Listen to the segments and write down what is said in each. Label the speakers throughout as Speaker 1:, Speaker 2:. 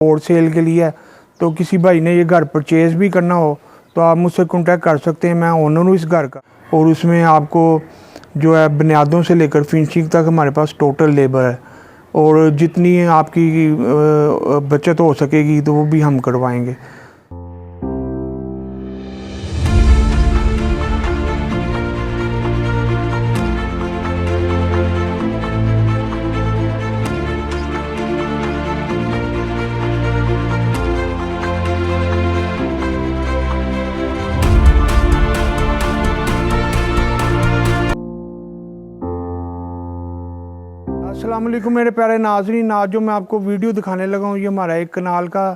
Speaker 1: और सेल के लिए है। तो किसी भाई ने ये घर परचेज़ भी करना हो तो आप मुझसे कांटेक्ट कर सकते हैं। मैं ओनर हूँ इस घर का, और उसमें आपको जो है बुनियादों से लेकर फिनिशिंग तक हमारे पास टोटल लेबर है, और जितनी आपकी बचत हो सकेगी तो वो भी हम करवाएंगे। अस्सलाम वालेकुम मेरे प्यारे नाज़रीन, आज जो मैं आपको वीडियो दिखाने लगा हूँ ये हमारा एक कनाल का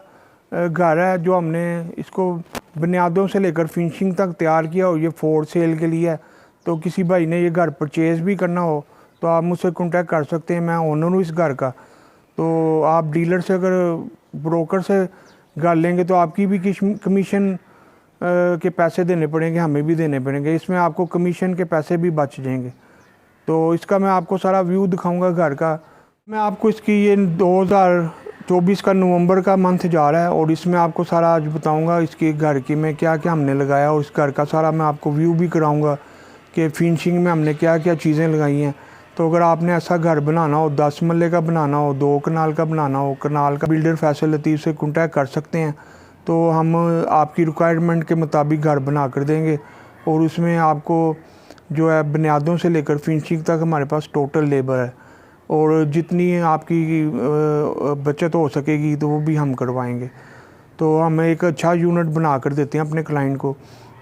Speaker 1: घर है, जो हमने इसको बुनियादों से लेकर फिनिशिंग तक तैयार किया और ये फॉर सेल के लिए है। तो किसी भाई ने ये घर परचेज़ भी करना हो तो आप मुझसे कांटेक्ट कर सकते हैं। मैं ओनर हूँ इस घर का। तो आप डीलर से, अगर ब्रोकर से घर लेंगे तो आपकी भी कमीशन के पैसे देने पड़ेंगे, हमें भी देने पड़ेंगे। इसमें आपको कमीशन के पैसे भी बच जाएंगे। तो इसका मैं आपको सारा व्यू दिखाऊंगा घर का। मैं आपको इसकी ये 2024 का नवंबर का मंथ जा रहा है, और इसमें आपको सारा आज बताऊंगा इसके घर की में क्या क्या हमने लगाया, और इस घर का सारा मैं आपको व्यू भी कराऊंगा कि फिनिशिंग में हमने क्या क्या चीज़ें लगाई हैं। तो अगर आपने ऐसा घर बनाना हो, 10 मरले का बनाना हो, 2 कनाल का बनाना हो, कनाल का, बिल्डर फैसल लतीफ़ से कॉन्टैक्ट कर सकते हैं। तो हम आपकी रिक्वायरमेंट के मुताबिक घर बना कर देंगे, और उसमें आपको जो है बुनियादों से लेकर फिनिशिंग तक हमारे पास टोटल लेबर है, और जितनी आपकी बचत हो सकेगी तो वो भी हम करवाएंगे। तो हम एक अच्छा यूनिट बना कर देते हैं अपने क्लाइंट को।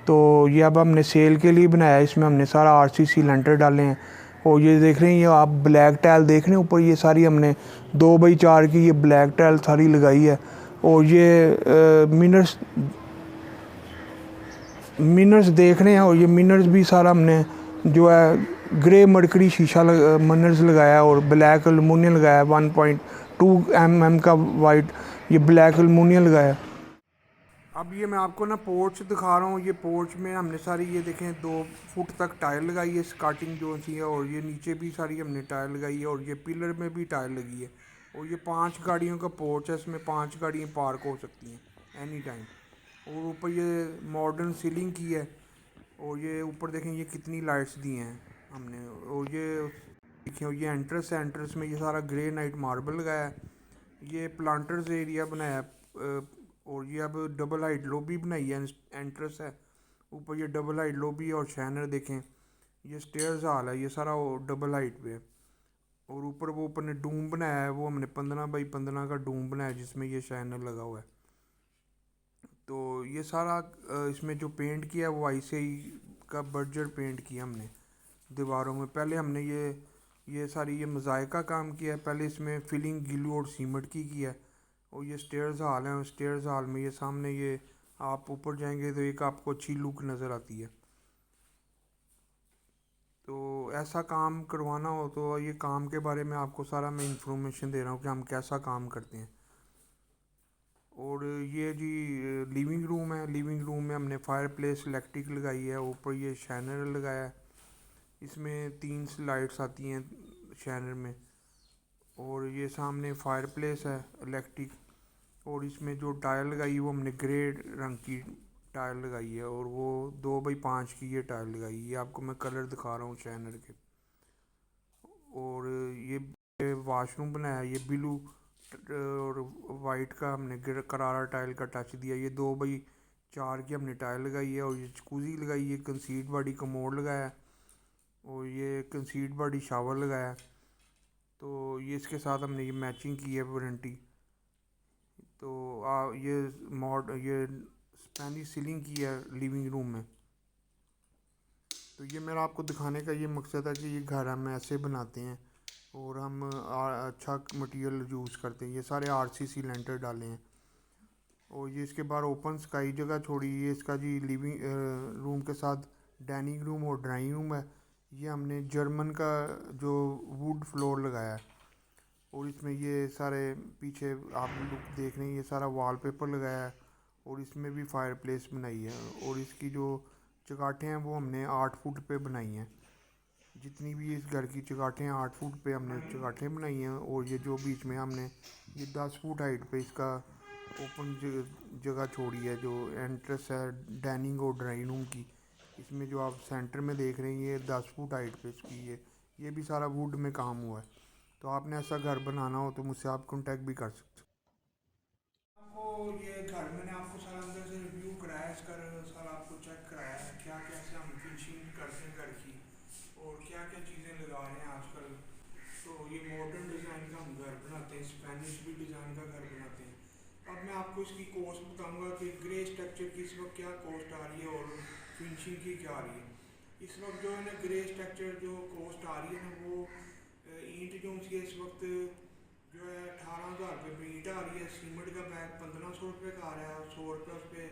Speaker 1: तो ये अब हमने सेल के लिए बनाया है। इसमें हमने सारा आरसीसी लेंटर डाले हैं, और ये देख रहे हैं, ये आप ब्लैक टाइल देख रहे हैं ऊपर, ये सारी हमने 2x4 की ये ब्लैक टाइल सारी लगाई है। और ये मिनर्स देख रहे हैं, और ये मिनर्स भी सारा हमने जो है ग्रे मरकरी शीशा मिनर्स लगाया है, और ब्लैक एलुमिनियम लगाया है। 1.2 mm का वाइट ये ब्लैक एलुमिनियम लगाया है। अब ये मैं आपको ना पोर्च दिखा रहा हूँ। ये पोर्च में हमने सारी, ये देखें, 2 फुट तक टाइल लगाई है स्कार्टिंग जो सी है, और ये नीचे भी सारी हमने टाइल लगाई है, और ये पिलर में भी टाइल लगी है। और ये 5 गाड़ियों का पोर्च है, इसमें 5 गाड़ियाँ पार्क हो सकती हैं एनी टाइम। और ऊपर ये मॉडर्न सीलिंग की है, और ये ऊपर देखें ये कितनी लाइट्स दी हैं हमने। और ये देखिए, ये एंट्रेंस है, एंट्रेंस में ये सारा ग्रे नाइट मार्बल लगाया है। ये प्लांटर्स एरिया बनाया है, और ये अब डबल हाइट लॉबी बनाई है, एंट्रेंस है ऊपर, ये डबल हाइट लॉबी और शैनर देखें। ये स्टेयर्स हाल है, ये सारा डबल हाइट पे है। और ऊपर वो ऊपर ने डूम बनाया है, वो हमने 15x15 का डूम बनाया है, जिसमें ये शैनर लगा हुआ है। तो ये सारा इसमें जो पेंट किया है वो ICI का बर्जर पेंट किया हमने दीवारों में। पहले हमने ये सारी ये मोज़ाइक का काम किया है। पहले इसमें फिलिंग ग्लू और सीमेंट की किया है। और ये स्टेयर्स हॉल है, स्टेयर्स हॉल में ये सामने, ये आप ऊपर जाएंगे तो एक आपको अच्छी लुक नज़र आती है। तो ऐसा काम करवाना हो तो ये काम के बारे में आपको सारा मैं इंफॉर्मेशन दे रहा हूँ कि हम कैसा काम करते हैं। और ये जी लिविंग रूम है। लिविंग रूम में हमने फायर प्लेस इलेक्ट्रिक लगाई है, ऊपर ये शाइनर लगाया है। इसमें 3 लाइट्स आती हैं शाइनर में। और ये सामने फायर प्लेस है इलेक्ट्रिक। और इसमें जो टाइल लगाई है वो हमने ग्रे रंग की टाइल लगाई है, और वो 2x5 की ये टाइल लगाई है। ये आपको मैं कलर दिखा रहा हूँ शाइनर के। और ये वाशरूम बनाया है, ये ब्लू और वाइट का हमने करारा टाइल का टच दिया। ये 2x4 की हमने टाइल लगाई है, और ये जकूज़ी लगाई है, कंसीड बॉडी कमोड लगाया है, और ये कंसीड बॉडी शावर लगाया है। तो ये इसके साथ हमने ये मैचिंग की है वारंटी। तो ये स्पैनिश सीलिंग की है लिविंग रूम में। तो ये मेरा आपको दिखाने का ये मकसद है कि ये घर हम ऐसे बनाते हैं, और हम अच्छा मटेरियल यूज़ करते हैं। ये सारे RCC लेंटर डाले हैं, और ये इसके बाद ओपन स्काई जगह छोड़ी। ये इसका जी लिविंग रूम के साथ डाइनिंग रूम और ड्राइंग रूम है। ये हमने जर्मन का जो वुड फ्लोर लगाया है, और इसमें ये सारे पीछे आप लुक देख रहे हैं, ये सारा वॉलपेपर लगाया है, और इसमें भी फायर प्लेस बनाई है। और इसकी जो चगाटें हैं वो हमने 8 फुट पे बनाई हैं। जितनी भी इस घर की चगाटें हैं 8 फुट पे हमने चगाटें बनाई हैं। और ये जो बीच में हमने ये 10 फुट हाइट पे इसका ओपन जगह छोड़ी है, जो एंट्रेंस है डाइनिंग और ड्राइंग रूम की। इसमें जो आप सेंटर में देख रहे हैं ये 10 फुट हाइट पे इसकी ये भी सारा वुड में काम हुआ है। तो आपने ऐसा घर बनाना हो तो मुझसे आप कांटेक्ट भी कर सकते हैं। आपको ये घर मैंने आपको सारा अंदर से रिव्यू कराया, इसका सारा आपको चेक कराया है क्या कैसे हम फिनिशिंग करते हैं घर की और क्या क्या चीज़ें लगा रहे हैं आजकल। तो ये मॉडर्न डिज़ाइन का हम घर बनाते हैं, स्पेनिश भी डिज़ाइन का घर बनाते हैं। अब मैं आपको इसकी कॉस्ट बताऊंगा कि ग्रे स्ट्रक्चर की इस वक्त क्या कॉस्ट आ रही है और फिनिशिंग की क्या आ रही है। इस वक्त जो है ना ग्रे स्ट्रक्चर जो कॉस्ट आ रही है ना वो ईंट जो सी है इस वक्त जो है 18,000 रुपये पर ईंट आ रही है। सीमेंट का बैग 1500 रुपये का आ रहा है और 100 रुपये उस पर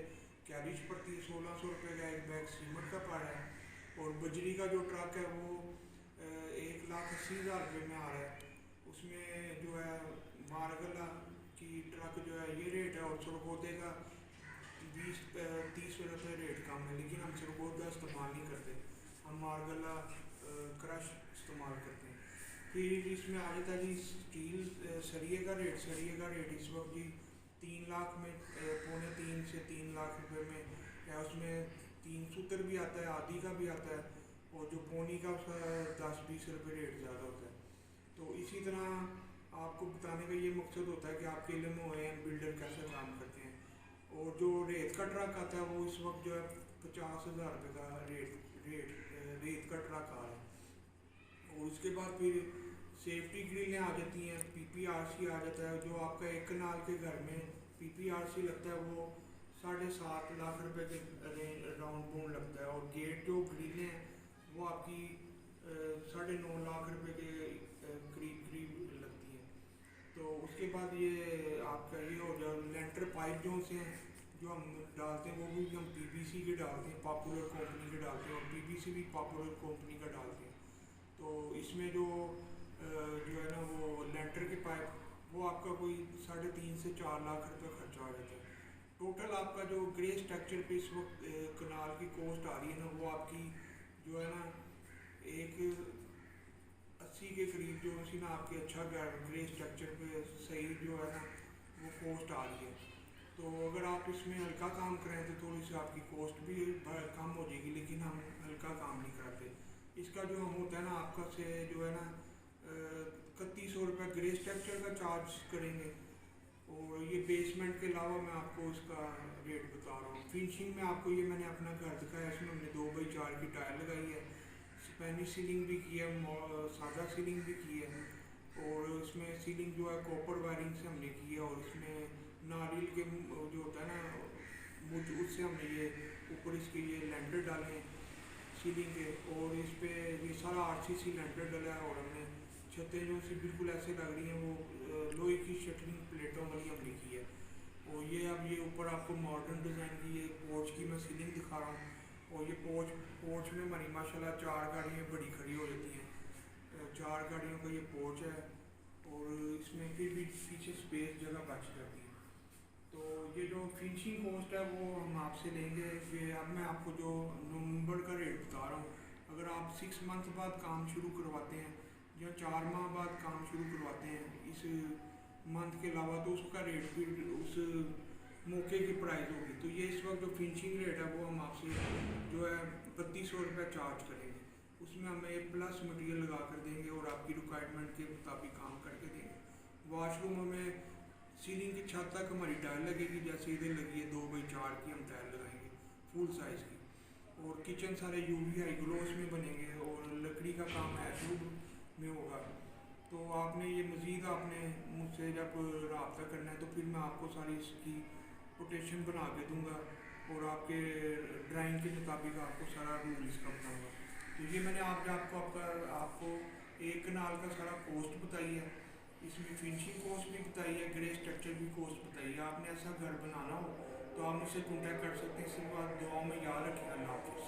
Speaker 1: कैरिज पड़ती है। 1600 रुपये का एक बैग सीमेंट का पड़ रहा है। और बजरी का जो ट्रक है वो 1,80,000 रुपये में आ रहा है। उसमें जो है मार्गला की ट्रक जो है ये रेट है और सरगोदे का 20-30 रुपये रेट कम है, लेकिन हम सरगोदा इस्तेमाल नहीं करते, हम मार्गला क्रश इस्तेमाल करते हैं। फिर इसमें आ जाता है जी स्टील सरिये का रेट। सरिये का रेट इस वक्त जी 3 लाख में 2.25 से 3 लाख रुपए में है। उसमें 3 सूत्र भी आता है, आधी का भी आता है, और जो पोनी का उसका 10-20 रुपये रेट ज़्यादा होता है। तो इसी तरह आपको बताने का ये मकसद होता है कि आपके इल्म में होए बिल्डर कैसे काम करते हैं। और जो रेत का ट्रक आता है वो इस वक्त जो है 50,000 रुपये का रेत का ट्रक आ रहा है। और उसके बाद फिर सेफ्टी ग्रिलें आ जाती हैं, पीपीआरसी आ जाता है। जो आपका एक कनाल के घर में पीपीआरसी लगता है वो 7.5 लाख रुपए के राउंड बोन लगता है। और गेट जो ग्रिलें हैं वो आपकी 9.5 लाख रुपए के करीब करीब लगती है। तो उसके बाद ये आपका ये हो गया लेंटर पाइप जो से हैं जो हम डालते हैं वो भी हम पीवीसी के डालते हैं, पॉपुलर कंपनी के डालते हैं, और पीवीसी भी पॉपुलर कंपनी का डालते हैं। तो इसमें जो है ना वो लेंटर के पाइप वो आपका कोई 3.5 से 4 लाख रुपये खर्चा आ जाता है। टोटल आपका जो ग्रे स्ट्रक्चर पे इस वक्त कनाल की कॉस्ट आ रही है ना वो आपकी जो है ना एक 80 के करीब जो उसी ना आपके अच्छा ग्रे स्ट्रक्चर पे सही जो है ना वो कॉस्ट आ रही है। तो अगर आप इसमें हल्का काम करें तो थोड़ी सी आपकी कॉस्ट भी कम हो जाएगी, लेकिन हम हल्का काम नहीं कराते। इसका जो हम होता है ना आपका से जो है ना 3100 रुपये ग्रे स्ट्रक्चर का चार्ज करेंगे। और ये बेसमेंट के अलावा मैं आपको इसका रेट बता रहा हूँ। फिनिशिंग में आपको ये मैंने अपना घर दिखाया, इसमें हमने 2x4 की टाइल लगाई है, स्पेनिश सीलिंग भी की है, सादा सीलिंग भी की है। और इसमें सीलिंग जो है कॉपर वायरिंग से हमने की है। और इसमें नारियल के जो होता है ना मुझ उससे हमने ये ऊपर इसके ये लेंटर डाले हैं सीलिंग के। और इस पे ये सारा आरसीसी लेंटर डला है। और हमने छतें जो सी बिल्कुल ऐसे लग रही हैं वो लोहे की शटरिंग प्लेटों वाली हमने की है। और ये अब ये ऊपर आपको मॉडर्न डिज़ाइन की ये पोर्च की मैं सीलिंग दिखा रहा हूँ। और ये पोर्च में हमारी माशाल्लाह 4 गाड़ियाँ बड़ी खड़ी हो जाती हैं। 4 गाड़ियों का ये पोर्च है। और इसमें फिर भी पीछे स्पेस जगह बच जाती है। तो ये जो फिनिशिंग कॉस्ट है वो हम आपसे लेंगे। ये अब मैं आपको जो नवंबर का रेट बता रहा हूँ, अगर आप 6 मंथ बाद काम शुरू करवाते हैं या 4 माह बाद काम शुरू करवाते हैं इस मंथ के अलावा, तो उसका रेट फिर उस मौके की प्राइस होगी। तो ये इस वक्त जो फिनिशिंग रेट है वो हम आपसे जो है 3200 रुपये चार्ज करेंगे। उसमें हम एक प्लस मटेरियल लगा कर देंगे और आपकी रिक्वायरमेंट के मुताबिक काम करके देंगे। वॉशरूम में सीलिंग की छत तक हमारी टाइल लगेगी, जैसे इधर लगी है 2x4 की हम टाइल लगाएंगे फुल साइज़ की। और किचन सारे यूवी हाई ग्लोस में बनेंगे और लकड़ी का काम एशवुड में होगा। तो आपने ये मज़ीद आपने मुझसे जब रब्ता करना है तो फिर मैं आपको सारी इसकी कोटेशन बना के दूंगा और आपके ड्राइंग के मुताबिक आपको सारा रूल इसका बताऊँगा। तो ये मैंने आपको एक कनाल का सारा कॉस्ट बताई है, इसमें फिनिशिंग कॉस्ट भी बताई है, ग्रे स्ट्रक्चर भी कॉस्ट बताई है। आपने ऐसा घर बनाना हो तो आप मुझसे कॉन्टैक्ट कर सकते हैं। सिर्फ आप दुआओं में याद रखिए। अल्लाह हाफिज़।